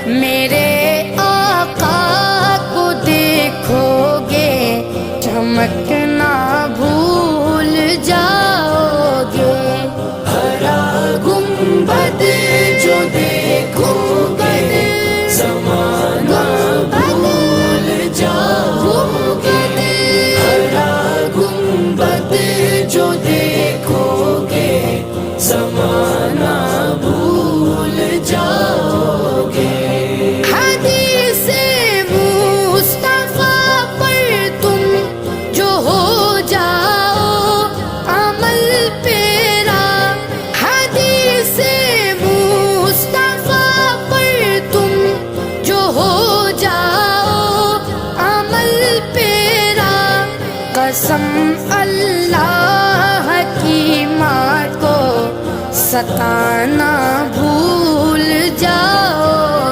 میرے آقا کو دیکھو گے چمکنا بھول جاؤ گے، ہرا گنبد جو دیکھو گے زمانہ بھول جاؤ گے، ہرا گنبد جو دیکھو گے زمانہ بھول جاؤ گے۔ حدیث مصطفیٰ پر تم جو ہو جاؤ عمل پیرا، حدیث مصطفیٰ پر تم جو ہو جاؤ عمل پیرا، قسم اللہ کی ماں کو ستانا بھول جاؤ